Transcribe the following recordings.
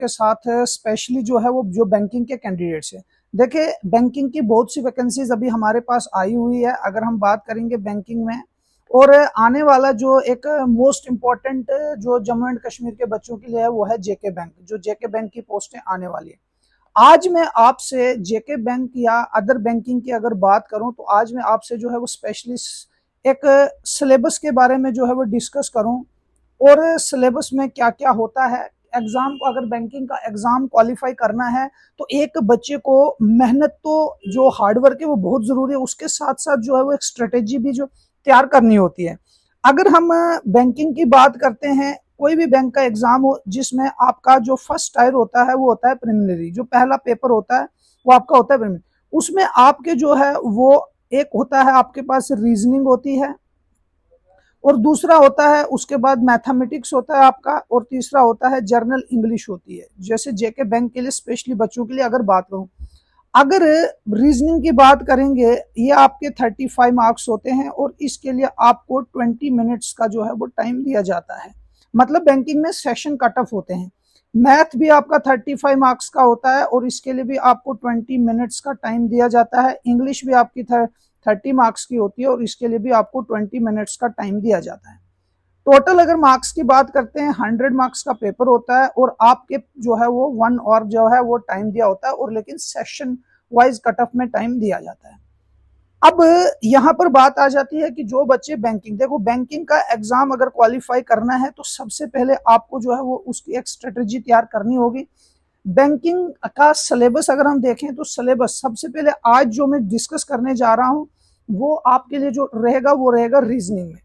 आपके साथ स्पेशली जो है वो जो बैंकिंग के कैंडिडेट्स है। देखिए बैंकिंग की बहुत सी वैकेंसीज अभी हमारे पास आई हुई है। अगर हम बात करेंगे बैंकिंग में, और आने वाला जो एक मोस्ट इम्पॉर्टेंट जो जम्मू एंड कश्मीर के बच्चों के लिए है वो है जेके बैंक। जो जेके बैंक की पोस्टें आने वाली है, आज मैं आपसे जेके बैंक या अदर बैंकिंग की अगर बात करूं तो आज मैं आपसे जो है वो स्पेशलिस्ट एक सिलेबस के बारे में जो है वो डिस्कस करूं, और सिलेबस में क्या क्या होता है। एग्जाम को अगर बैंकिंग का एग्जाम क्वालिफाई करना है तो एक बच्चे को मेहनत तो जो हार्डवर्क है वो बहुत जरूरी है, उसके साथ साथ जो है वो एक स्ट्रेटेजी भी जो तैयार करनी होती है। अगर हम बैंकिंग की बात करते हैं, कोई भी बैंक का एग्जाम हो जिसमें आपका जो फर्स्ट टायर होता है वो होता है प्रिलिमिनरी, जो पहला पेपर होता है वो आपका होता है प्रिलिमिनरी। उसमें आपके जो है वो एक होता है आपके पास रीजनिंग होती है, और दूसरा होता है उसके बाद मैथमेटिक्स होता है आपका, और तीसरा होता है जर्नल इंग्लिश होती है। जैसे जेके बैंक के लिए स्पेशली बच्चों के लिए अगर बात करूं, अगर रीजनिंग की बात करेंगे ये आपके 35 मार्क्स होते हैं, और इसके लिए आपको 20 मिनट्स का जो है वो टाइम दिया जाता है। मतलब बैंकिंग में सेशन कट ऑफ होते हैं। मैथ भी आपका 35 मार्क्स का होता है और इसके लिए भी आपको 20 मिनट्स का टाइम दिया जाता है। इंग्लिश भी आपकी 30 मार्क्स की होती है और इसके लिए भी आपको 20 मिनट्स का टाइम दिया जाता है। टोटल अगर मार्क्स की बात करते हैं 100 मार्क्स का पेपर होता है, और आपके जो है वो 1 और जो है वो टाइम दिया होता है, और लेकिन सेशन वाइज कट ऑफ में टाइम दिया जाता है। अब यहां पर बात आ जाती है कि जो बच्चे बैंकिंग, देखो बैंकिंग का एग्जाम अगर क्वालिफाई करना है तो सबसे पहले आपको जो है वो उसकी एक स्ट्रेटेजी तैयार करनी होगी। बैंकिंग का सिलेबस अगर हम देखें तो सिलेबस सबसे पहले आज जो मैं डिस्कस करने जा रहा हूं वो आपके लिए जो रहेगा वो रहेगा रीजनिंग में।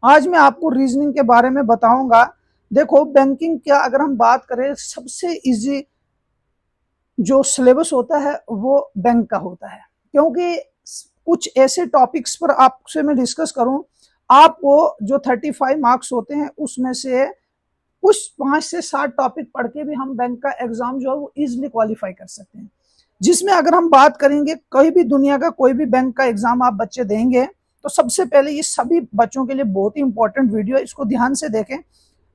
आज मैं आपको रीजनिंग के बारे में बताऊंगा। देखो बैंकिंग क्या अगर हम बात करें, सबसे इजी जो सिलेबस होता है वो बैंक का होता है, क्योंकि कुछ ऐसे टॉपिक्स पर आपसे मैं डिस्कस करूं, आपको जो 35 मार्क्स होते हैं उसमें से कुछ 5 से 7 टॉपिक पढ़ के भी हम बैंक का एग्जाम जो है वो इजिली क्वालिफाई कर सकते हैं। जिसमें अगर हम बात करेंगे कोई भी दुनिया का कोई भी बैंक का एग्जाम आप बच्चे देंगे तो सबसे पहले ये सभी बच्चों के लिए बहुत ही इंपॉर्टेंट वीडियो है, इसको ध्यान से देखें।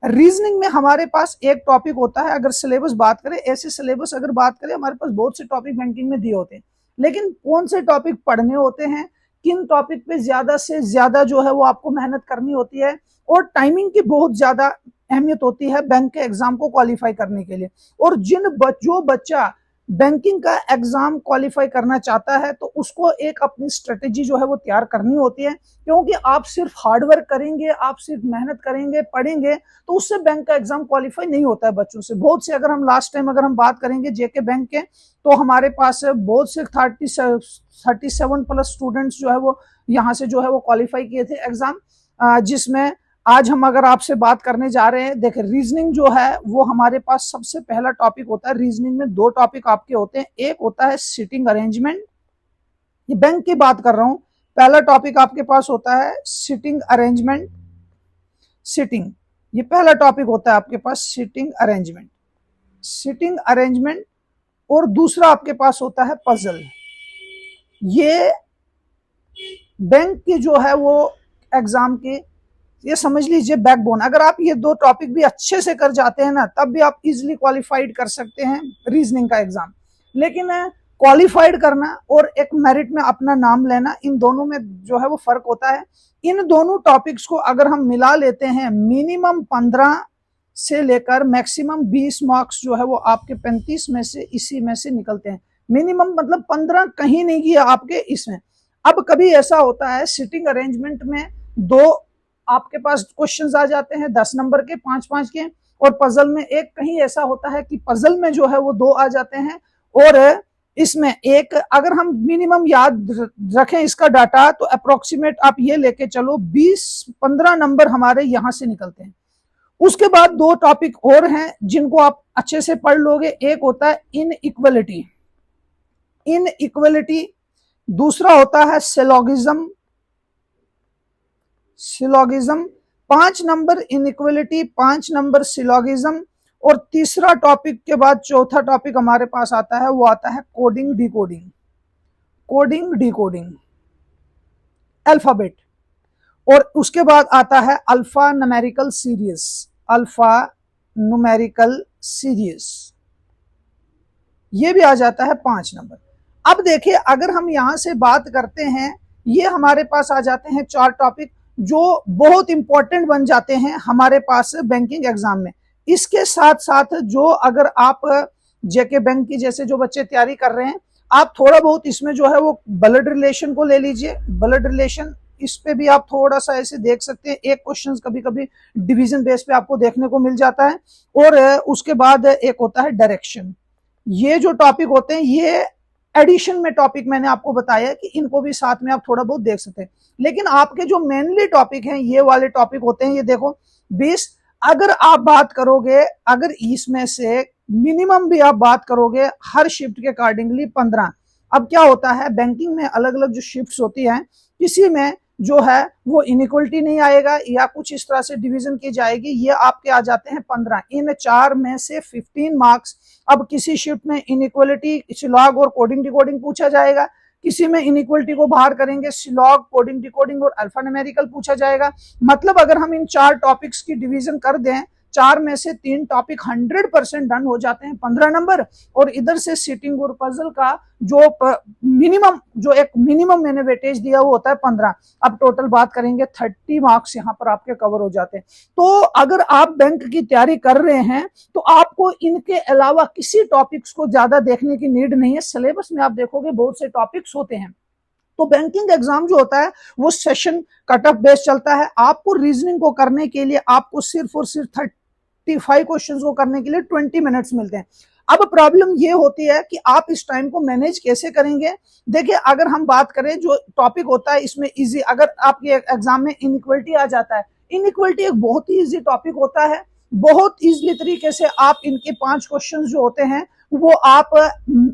रीजनिंग में हमारे पास एक टॉपिक होता है, अगर सिलेबस बात करें, ऐसे सिलेबस अगर बात करें हमारे पास बहुत से टॉपिक बैंकिंग में दिए होते हैं, लेकिन कौन से टॉपिक पढ़ने होते हैं, किन टॉपिक पे ज्यादा से ज्यादा जो है वो आपको मेहनत करनी होती है, और टाइमिंग की बहुत ज्यादा अहमियत होती है बैंक के एग्जाम को क्वालिफाई करने के लिए। और जो बच्चा बैंकिंग का एग्जाम क्वालिफाई करना चाहता है तो उसको एक अपनी स्ट्रेटेजी जो है वो तैयार करनी होती है, क्योंकि आप सिर्फ हार्डवर्क करेंगे, आप सिर्फ मेहनत करेंगे, पढ़ेंगे तो उससे बैंक का एग्जाम क्वालिफाई नहीं होता है बच्चों से। बहुत से अगर हम लास्ट टाइम अगर हम बात करेंगे जेके बैंक के, तो हमारे पास बहुत से 37 प्लस स्टूडेंट्स जो है वो यहाँ से जो है वो क्वालिफाई किए थे एग्जाम। जिसमें आज हम अगर आपसे बात करने जा रहे हैं, देखिए रीजनिंग जो है वो हमारे पास सबसे पहला टॉपिक होता है। रीजनिंग में 2 टॉपिक आपके होते हैं, एक होता है सिटिंग अरेंजमेंट, ये बैंक की बात कर रहा हूं। पहला टॉपिक आपके पास होता है सिटिंग अरेंजमेंट, सिटिंग, ये पहला टॉपिक होता है आपके पास सिटिंग अरेंजमेंट, सिटिंग अरेंजमेंट। और दूसरा आपके पास होता है पजल। ये बैंक की जो है वो एग्जाम की, ये समझ लीजिए बैकबोन। अगर आप ये 2 टॉपिक भी अच्छे से कर जाते हैं ना तब भी आप इजिली क्वालिफाइड कर सकते हैं रीजनिंग का एग्जाम। लेकिन क्वालिफाइड करना और एक मेरिट में अपना नाम लेना, इन दोनों में जो है वो फर्क होता है। इन दोनों टॉपिक्स को अगर हम मिला लेते हैं, मिनिमम 15 से लेकर मैक्सिमम 20 मार्क्स जो है वो आपके 35 में से इसी में से निकलते हैं। मिनिमम मतलब 15 कहीं नहीं किया आपके इसमें। अब कभी ऐसा होता है सिटिंग अरेंजमेंट में 2 आपके पास क्वेश्चंस आ जाते हैं 10 नंबर के, 5-5 के, और पजल में एक कहीं ऐसा होता है कि पजल में जो है वो 2 आ जाते हैं, और इसमें एक, अगर हम मिनिमम याद रखें इसका डाटा तो अप्रोक्सीमेट आप ये लेके चलो 20-15 नंबर हमारे यहां से निकलते हैं। उसके बाद 2 टॉपिक और हैं जिनको आप अच्छे से पढ़ लोगे। एक होता है इनइक्वालिटी, इनइक्वालिटी, दूसरा होता है syllogism, syllogism, 5 number inequality, 5 number syllogism, और तीसरा टॉपिक के बाद चौथा टॉपिक हमारे पास आता है वो आता है coding decoding, coding decoding, alphabet. और उसके बाद आता है alpha numerical series, alpha numerical series, ये भी आ जाता है 5 नंबर। अब देखिए अगर हम यहां से बात करते हैं, ये हमारे पास आ जाते हैं 4 टॉपिक जो बहुत इंपॉर्टेंट बन जाते हैं हमारे पास बैंकिंग एग्जाम में। इसके साथ साथ जो अगर आप जेके बैंक की जैसे जो बच्चे तैयारी कर रहे हैं, आप थोड़ा बहुत इसमें जो है वो ब्लड रिलेशन को ले लीजिए। ब्लड रिलेशन इस पे भी आप थोड़ा सा ऐसे देख सकते हैं, एक क्वेश्चन कभी कभी डिवीजन बेस पे आपको देखने को मिल जाता है। और उसके बाद एक होता है डायरेक्शन। ये जो टॉपिक होते हैं ये एडिशन में टॉपिक मैंने आपको बताया कि इनको भी साथ में आप थोड़ा बहुत देख सकते हैं। लेकिन आपके जो मेनली टॉपिक हैं ये वाले टॉपिक होते हैं, ये देखो 20। अगर आप बात करोगे, अगर इसमें से मिनिमम भी आप बात करोगे हर शिफ्ट के अकॉर्डिंगली 15। अब क्या होता है बैंकिंग में अलग अलग जो शिफ्ट्स होती हैं, किसी में जो है वो इनइक्वलिटी नहीं आएगा या कुछ इस तरह से डिवीजन की जाएगी, ये आपके आ जाते हैं 15। इन 4 में से 15 मार्क्स। अब किसी शिफ्ट में इनइक्वलिटी, सिलॉग और कोडिंग डिकोडिंग पूछा जाएगा, किसी में इनइक्वलिटी को बाहर करेंगे, सिलॉग, कोडिंग डिकोडिंग और अल्फा न्यूमेरिकल पूछा जाएगा। मतलब अगर हम इन 4 टॉपिक्स की डिवीजन कर दें, 4 में से 3 टॉपिक 100% डन हो जाते हैं 15 नंबर। और इधर से सिटिंग और पजल का जो मिनिमम, जो एक मिनिमम मैंने वेटेज दिया वो होता है 15। अब टोटल बात करेंगे 30 मार्क्स यहाँ पर आपके कवर हो जाते हैं। तो अगर आप बैंक की तैयारी कर रहे हैं तो आपको इनके अलावा किसी टॉपिक्स को ज्यादा देखने की नीड नहीं है। सिलेबस में आप देखोगे बहुत से टॉपिक्स होते हैं। तो बैंकिंग एग्जाम जो होता है वो सेशन कट ऑफ बेस चलता है। आपको रीजनिंग को करने के लिए आपको सिर्फ और सिर्फ 35 क्वेश्चंस को करने के लिए 20 मिनट्स मिलते हैं। अब प्रॉब्लम ये होती है कि आप इस टाइम को मैनेज कैसे करेंगे। देखिए अगर हम बात करें जो टॉपिक होता है इसमें इजी, अगर आपके एग्जाम में इनइक्वलिटी आ जाता है, इनइक्वलिटी एक बहुत ही इजी टॉपिक होता है। बहुत इजीली तरीके से आप इनके 5 क्वेश्चन जो होते हैं वो आप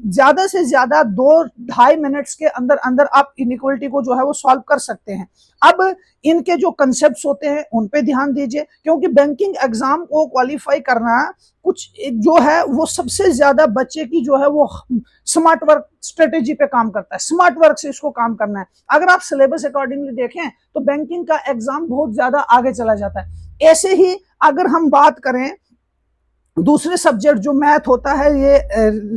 ज्यादा से ज्यादा 2-2.5 मिनट्स के अंदर अंदर आप इनइक्वलिटी को जो है वो सॉल्व कर सकते हैं। अब इनके जो कंसेप्ट्स होते हैं उन पे ध्यान दीजिए, क्योंकि बैंकिंग एग्जाम को क्वालिफाई करना कुछ जो है वो सबसे ज्यादा बच्चे की जो है वो स्मार्ट वर्क स्ट्रेटेजी पे काम करता है। स्मार्ट वर्क से इसको काम करना है। अगर आप सिलेबस अकॉर्डिंगली देखें तो बैंकिंग का एग्जाम बहुत ज्यादा आगे चला जाता है। ऐसे ही अगर हम बात करें दूसरे सब्जेक्ट जो मैथ होता है, ये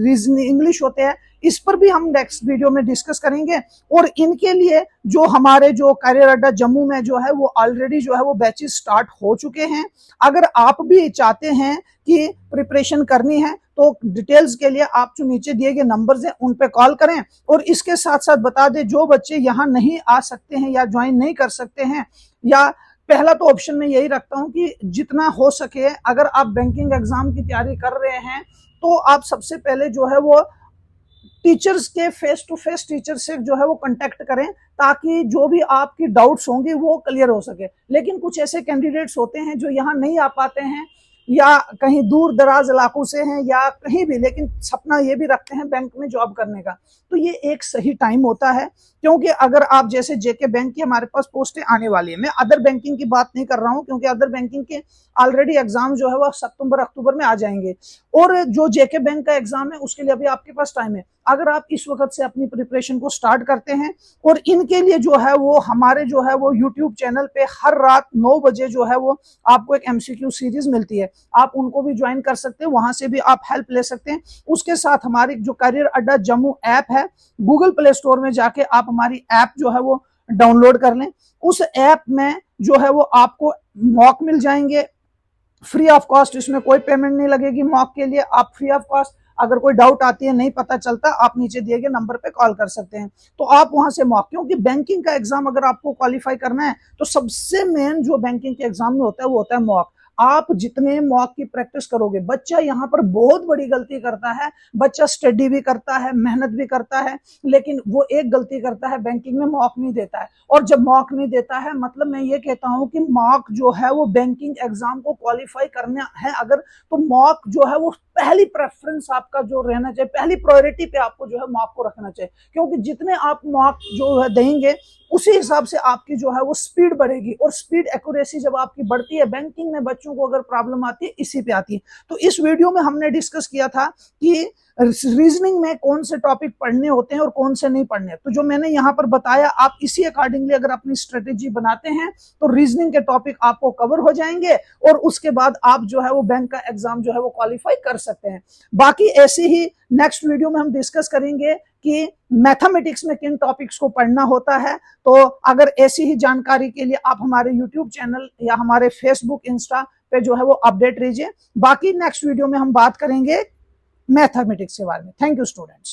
रीजनिंग, इंग्लिश होते हैं, इस पर भी हम नेक्स्ट वीडियो में डिस्कस करेंगे। और इनके लिए जो हमारे जो करियर अड्डा जम्मू में जो है वो ऑलरेडी जो है वो बैचेस स्टार्ट हो चुके हैं। अगर आप भी चाहते हैं कि प्रिपरेशन करनी है तो डिटेल्स के लिए आप जो नीचे दिए गए नंबर्स हैं उन पे कॉल करें। और इसके साथ साथ बता दें जो बच्चे यहाँ नहीं आ सकते हैं या ज्वाइन नहीं कर सकते हैं, या पहला तो ऑप्शन में यही रखता हूं कि जितना हो सके अगर आप बैंकिंग एग्जाम की तैयारी कर रहे हैं तो आप सबसे पहले जो है वो टीचर्स के फेस टू फेस टीचर से जो है वो कांटेक्ट करें, ताकि जो भी आपकी डाउट्स होंगे वो क्लियर हो सके। लेकिन कुछ ऐसे कैंडिडेट्स होते हैं जो यहाँ नहीं आ पाते हैं या कहीं दूर दराज इलाकों से हैं या कहीं भी, लेकिन सपना ये भी रखते हैं बैंक में जॉब करने का, तो ये एक सही टाइम होता है। क्योंकि अगर आप जैसे जेके बैंक की हमारे पास पोस्टें आने वाली है, मैं अदर बैंकिंग की बात नहीं कर रहा हूं क्योंकि अदर बैंकिंग के ऑलरेडी एग्जाम जो है वो सितंबर अक्टूबर में आ जाएंगे, और जो जेके बैंक का एग्जाम है उसके लिए अभी आपके पास टाइम है। अगर आप इस वक्त से अपनी प्रिपरेशन को स्टार्ट करते हैं, और इनके लिए जो है वो हमारे जो है वो यूट्यूब चैनल पे हर रात 9 बजे जो है वो आपको एक एमसीक्यू सीरीज मिलती है, आप उनको भी ज्वाइन कर सकते हैं, वहां से भी आप हेल्प ले सकते हैं। उसके साथ हमारी जो करियर अड्डा जम्मू ऐप है, गूगल प्ले स्टोर में जाके आप हमारी ऐप जो है वो डाउनलोड कर लें। उस ऐप में जो है वो आपको मॉक मिल जाएंगे फ्री ऑफ कॉस्ट, इसमें कोई पेमेंट नहीं लगेगी। मॉक के लिए आप फ्री ऑफ कॉस्ट, अगर कोई डाउट आती है, नहीं पता चलता, आप नीचे दिए गए नंबर पे कॉल कर सकते हैं, तो आप वहां से मॉक, क्योंकि बैंकिंग का एग्जाम अगर आपको क्वालिफाई करना है तो सबसे मेन जो बैंकिंग के एग्जाम में होता है वो होता है मॉक। आप जितने मॉक की प्रैक्टिस करोगे, बच्चा यहाँ पर बहुत बड़ी गलती करता है, बच्चा स्टडी भी करता है, मेहनत भी करता है, लेकिन वो एक गलती करता है, बैंकिंग में मॉक नहीं देता है। और जब मॉक नहीं देता है, मतलब मैं ये कहता हूं कि मॉक जो है वो बैंकिंग एग्जाम को क्वालिफाई करना है अगर, तो मॉक जो है वो पहली प्रेफरेंस आपका जो रहना चाहिए, पहली प्रायोरिटी पे आपको जो है मॉक को रखना चाहिए। क्योंकि जितने आप मॉक जो है देंगे उसी हिसाब से आपकी जो है वो स्पीड बढ़ेगी, और स्पीड एक्यूरेसी जब आपकी बढ़ती है, बैंकिंग में बच्चों को अगर प्रॉब्लम आती है इसी पे आती है। तो इस वीडियो में हमने डिस्कस किया था कि रीजनिंग में कौन से टॉपिक पढ़ने होते हैं और कौन से नहीं पढ़ने। तो जो मैंने यहाँ पर बताया, आप इसी अकॉर्डिंगली अगर अपनी स्ट्रेटेजी बनाते हैं तो रीजनिंग के टॉपिक आपको कवर हो जाएंगे और उसके बाद आप जो है वो बैंक का एग्जाम जो है वो क्वालिफाई कर सकते हैं। बाकी ऐसे ही नेक्स्ट वीडियो में हम डिस्कस करेंगे कि मैथमेटिक्स में किन टॉपिक्स को पढ़ना होता है। तो अगर ऐसी ही जानकारी के लिए आप हमारे यूट्यूब चैनल या हमारे फेसबुक, इंस्टा पे जो है वो अपडेट रहिए। बाकी नेक्स्ट वीडियो में हम बात करेंगे मैथमेटिक्स के बारे में। Thank you students.